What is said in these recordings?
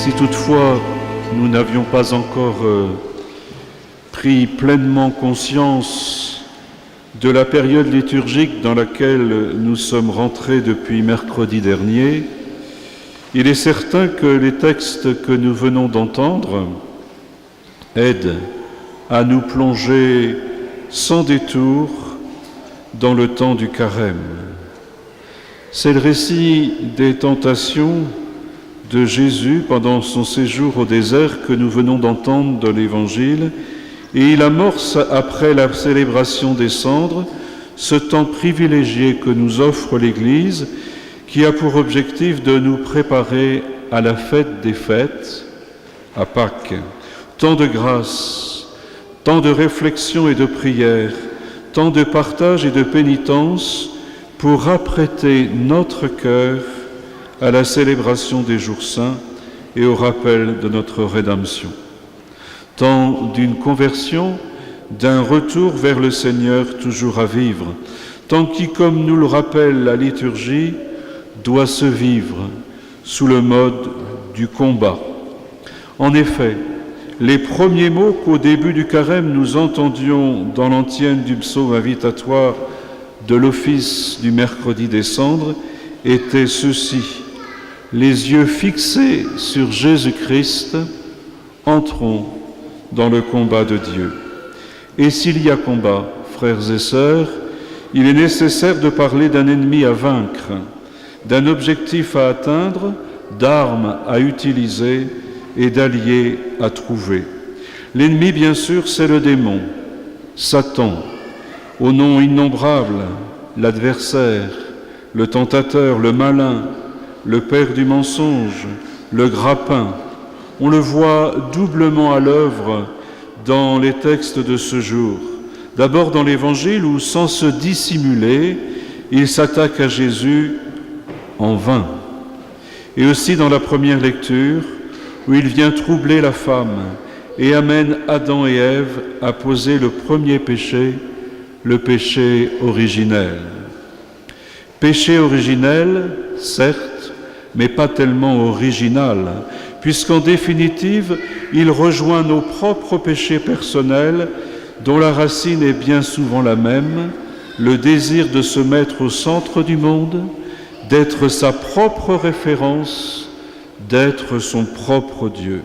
Si toutefois nous n'avions pas encore pris pleinement conscience de la période liturgique dans laquelle nous sommes rentrés depuis mercredi dernier, il est certain que les textes que nous venons d'entendre aident à nous plonger sans détour dans le temps du carême. C'est le récit des tentations de Jésus pendant son séjour au désert que nous venons d'entendre dans l'Évangile, et il amorce, après la célébration des cendres, ce temps privilégié que nous offre l'Église, qui a pour objectif de nous préparer à la fête des fêtes, à Pâques. Temps de grâce, temps de réflexion et de prière, temps de partage et de pénitence pour apprêter notre cœur à la célébration des jours saints et au rappel de notre rédemption. Temps d'une conversion, d'un retour vers le Seigneur toujours à vivre, temps qui, comme nous le rappelle la liturgie, doit se vivre sous le mode du combat. En effet, les premiers mots qu'au début du carême nous entendions dans l'antienne du psaume invitatoire de l'office du mercredi des cendres étaient ceux-ci: les yeux fixés sur Jésus-Christ, entrons dans le combat de Dieu. Et s'il y a combat, frères et sœurs, il est nécessaire de parler d'un ennemi à vaincre, d'un objectif à atteindre, d'armes à utiliser et d'alliés à trouver. L'ennemi, bien sûr, c'est le démon, Satan, au nom innombrable, l'adversaire, le tentateur, le malin, le père du mensonge, le grappin. On le voit doublement à l'œuvre dans les textes de ce jour. D'abord dans l'Évangile où, sans se dissimuler, il s'attaque à Jésus en vain. Et aussi dans la première lecture où il vient troubler la femme et amène Adam et Ève à poser le premier péché, le péché originel. Péché originel, certes, mais pas tellement original, puisqu'en définitive, il rejoint nos propres péchés personnels, dont la racine est bien souvent la même, le désir de se mettre au centre du monde, d'être sa propre référence, d'être son propre Dieu.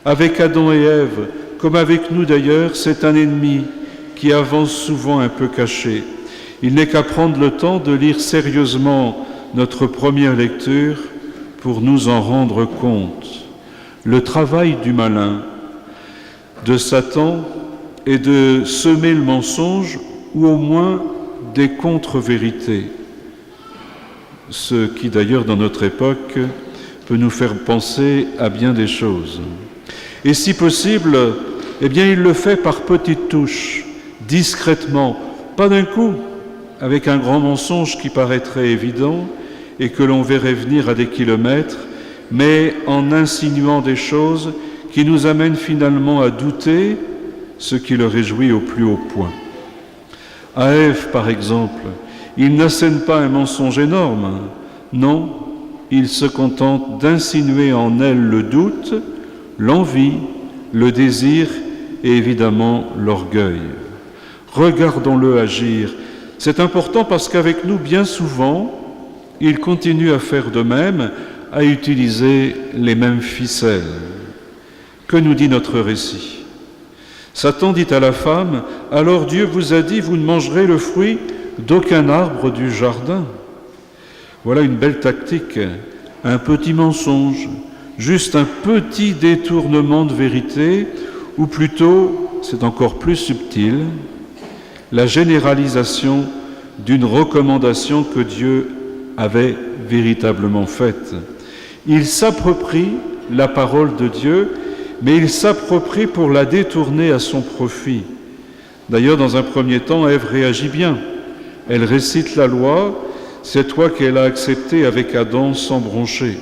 Avec Adam et Ève, comme avec nous d'ailleurs, c'est un ennemi qui avance souvent un peu caché. Il n'est qu'à prendre le temps de lire sérieusement notre première lecture pour nous en rendre compte. Le travail du malin, de Satan, est de semer le mensonge ou au moins des contre-vérités. Ce qui d'ailleurs dans notre époque peut nous faire penser à bien des choses. Et si possible, eh bien il le fait par petites touches, discrètement, pas d'un coup, avec un grand mensonge qui paraîtrait évident et que l'on verrait venir à des kilomètres, mais en insinuant des choses qui nous amènent finalement à douter, ce qui le réjouit au plus haut point. À Ève, par exemple, il n'assène pas un mensonge énorme, non, il se contente d'insinuer en elle le doute, l'envie, le désir et évidemment l'orgueil. Regardons-le agir. C'est important parce qu'avec nous, bien souvent, il continue à faire de même, à utiliser les mêmes ficelles. Que nous dit notre récit ? Satan dit à la femme, « Alors Dieu vous a dit, vous ne mangerez le fruit d'aucun arbre du jardin. » Voilà une belle tactique, un petit mensonge, juste un petit détournement de vérité, ou plutôt, c'est encore plus subtil, la généralisation d'une recommandation que Dieu avait véritablement faite. Il s'approprie la parole de Dieu, mais il s'approprie pour la détourner à son profit. D'ailleurs, dans un premier temps, Ève réagit bien. Elle récite la loi, cette loi qu'elle a acceptée avec Adam sans broncher.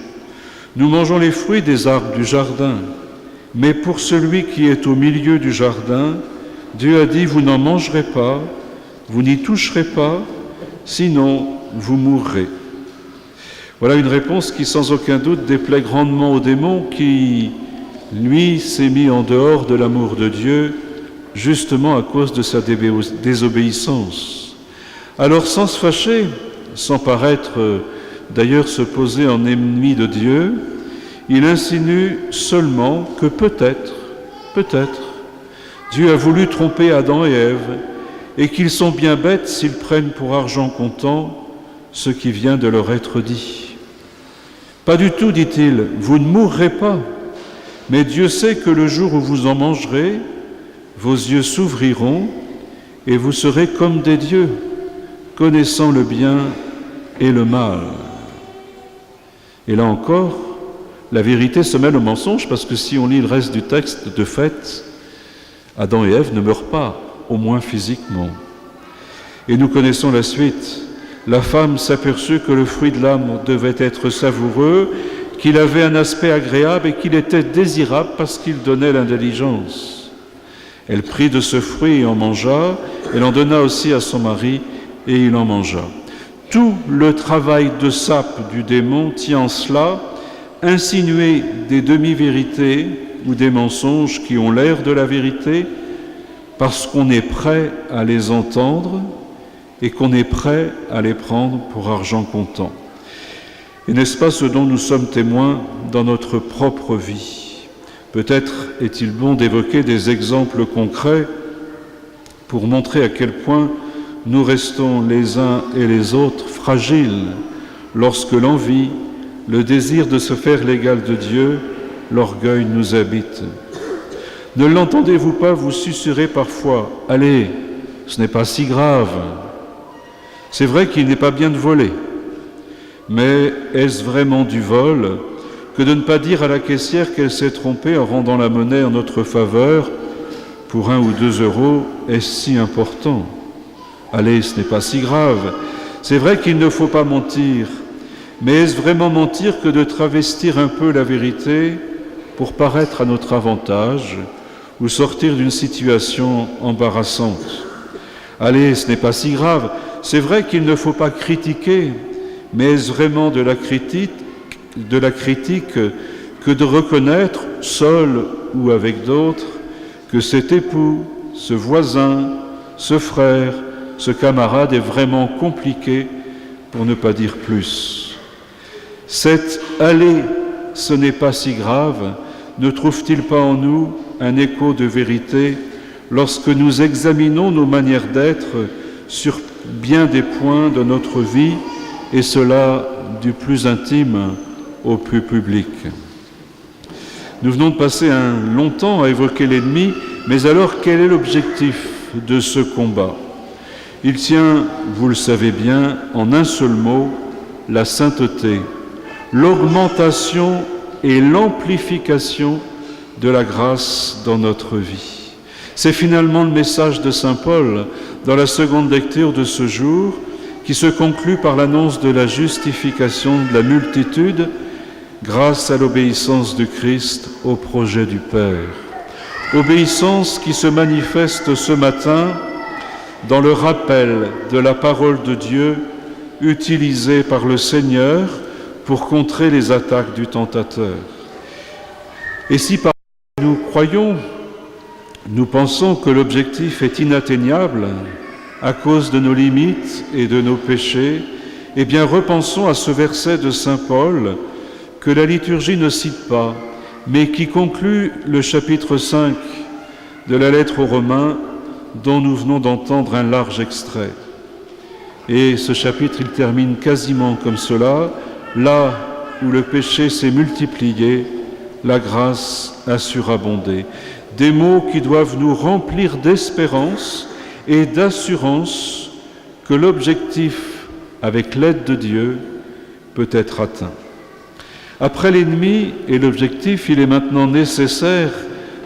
Nous mangeons les fruits des arbres du jardin, mais pour celui qui est au milieu du jardin, Dieu a dit, vous n'en mangerez pas, vous n'y toucherez pas, sinon vous mourrez. Voilà une réponse qui, sans aucun doute, déplaît grandement au démon qui, lui, s'est mis en dehors de l'amour de Dieu, justement à cause de sa désobéissance. Alors, sans se fâcher, sans paraître d'ailleurs se poser en ennemi de Dieu, il insinue seulement que peut-être, Dieu a voulu tromper Adam et Ève et qu'ils sont bien bêtes s'ils prennent pour argent comptant ce qui vient de leur être dit. Pas du tout, dit-il, vous ne mourrez pas, mais Dieu sait que le jour où vous en mangerez, vos yeux s'ouvriront et vous serez comme des dieux, connaissant le bien et le mal. Et là encore, la vérité se mêle au mensonge, parce que si on lit le reste du texte, de fait, Adam et Ève ne meurent pas, au moins physiquement. Et nous connaissons la suite. La femme s'aperçut que le fruit de l'âme devait être savoureux, qu'il avait un aspect agréable et qu'il était désirable parce qu'il donnait l'intelligence. Elle prit de ce fruit et en mangea, elle en donna aussi à son mari et il en mangea. Tout le travail de sape du démon tient en cela, insinuer des demi-vérités ou des mensonges qui ont l'air de la vérité parce qu'on est prêt à les entendre et qu'on est prêt à les prendre pour argent comptant. Et n'est-ce pas ce dont nous sommes témoins dans notre propre vie? Peut-être est-il bon d'évoquer des exemples concrets pour montrer à quel point nous restons les uns et les autres fragiles lorsque l'envie, le désir de se faire l'égal de Dieu, l'orgueil nous habite. Ne l'entendez-vous pas vous susurrer parfois « Allez, ce n'est pas si grave ». C'est vrai qu'il n'est pas bien de voler, mais est-ce vraiment du vol que de ne pas dire à la caissière qu'elle s'est trompée en rendant la monnaie en notre faveur pour 1 ou 2 euros? Est-ce si important? Allez, ce n'est pas si grave. C'est vrai qu'il ne faut pas mentir, mais est-ce vraiment mentir que de travestir un peu la vérité pour paraître à notre avantage ou sortir d'une situation embarrassante? Allez, ce n'est pas si grave. C'est vrai qu'il ne faut pas critiquer, mais est-ce vraiment de la critique que de reconnaître, seul ou avec d'autres, que cet époux, ce voisin, ce frère, ce camarade est vraiment compliqué, pour ne pas dire plus. Cet « aller, ce n'est pas si grave » ne trouve-t-il pas en nous un écho de vérité lorsque nous examinons nos manières d'être sur bien des points de notre vie, et cela du plus intime au plus public? Nous venons de passer un long temps à évoquer l'ennemi, mais alors quel est l'objectif de ce combat? Il tient, vous le savez bien, en un seul mot, la sainteté, l'augmentation et l'amplification de la grâce dans notre vie. C'est finalement le message de saint Paul dans la seconde lecture de ce jour, qui se conclut par l'annonce de la justification de la multitude grâce à l'obéissance de Christ au projet du Père. Obéissance qui se manifeste ce matin dans le rappel de la parole de Dieu utilisée par le Seigneur pour contrer les attaques du tentateur. Et si par nous croyons, nous pensons que l'objectif est inatteignable à cause de nos limites et de nos péchés, eh bien repensons à ce verset de saint Paul que la liturgie ne cite pas, mais qui conclut le chapitre 5 de la lettre aux Romains, dont nous venons d'entendre un large extrait. Et ce chapitre, il termine quasiment comme cela: là où le péché s'est multiplié, la grâce a surabondé. Des mots qui doivent nous remplir d'espérance et d'assurance que l'objectif, avec l'aide de Dieu, peut être atteint. Après l'ennemi et l'objectif, il est maintenant nécessaire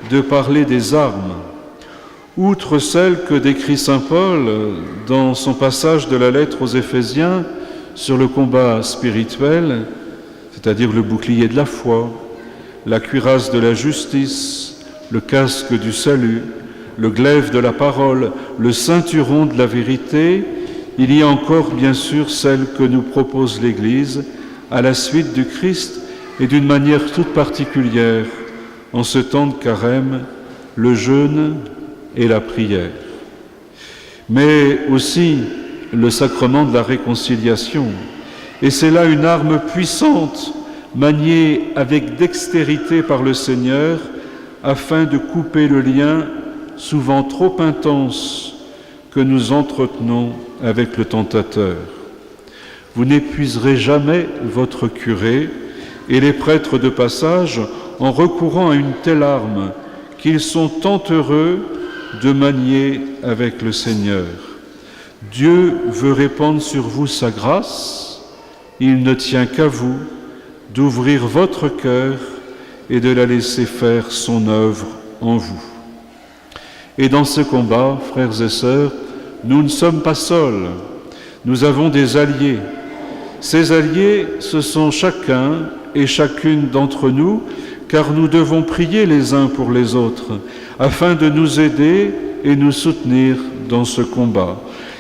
de parler des armes. Outre celles que décrit saint Paul dans son passage de la lettre aux Éphésiens sur le combat spirituel, c'est-à-dire le bouclier de la foi, la cuirasse de la justice, le casque du salut, le glaive de la parole, le ceinturon de la vérité, il y a encore bien sûr celle que nous propose l'Église, à la suite du Christ et d'une manière toute particulière en ce temps de carême, le jeûne et la prière. Mais aussi le sacrement de la réconciliation. Et c'est là une arme puissante, maniée avec dextérité par le Seigneur, afin de couper le lien souvent trop intense que nous entretenons avec le tentateur. Vous n'épuiserez jamais votre curé et les prêtres de passage en recourant à une telle arme qu'ils sont tant heureux de manier avec le Seigneur. Dieu veut répandre sur vous sa grâce, il ne tient qu'à vous d'ouvrir votre cœur et de la laisser faire son œuvre en vous. Et dans ce combat, frères et sœurs, nous ne sommes pas seuls, nous avons des alliés. Ces alliés, ce sont chacun et chacune d'entre nous, car nous devons prier les uns pour les autres, afin de nous aider et nous soutenir dans ce combat.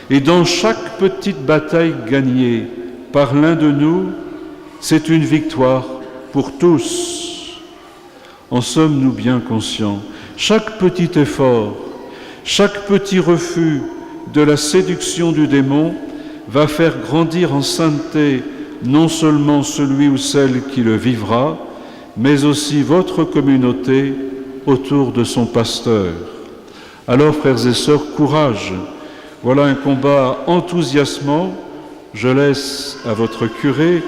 Et dans chaque petite bataille gagnée par l'un de nous, c'est une victoire pour tous. En sommes-nous bien conscients? Chaque petit effort, chaque petit refus de la séduction du démon va faire grandir en sainteté non seulement celui ou celle qui le vivra, mais aussi votre communauté autour de son pasteur. Alors, frères et sœurs, courage! Voilà un combat enthousiasmant. Je laisse à votre curé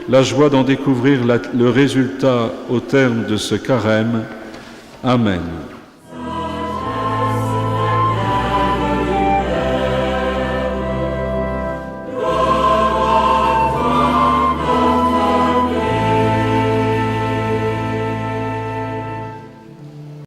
la joie d'en découvrir le résultat au terme de ce carême. Amen.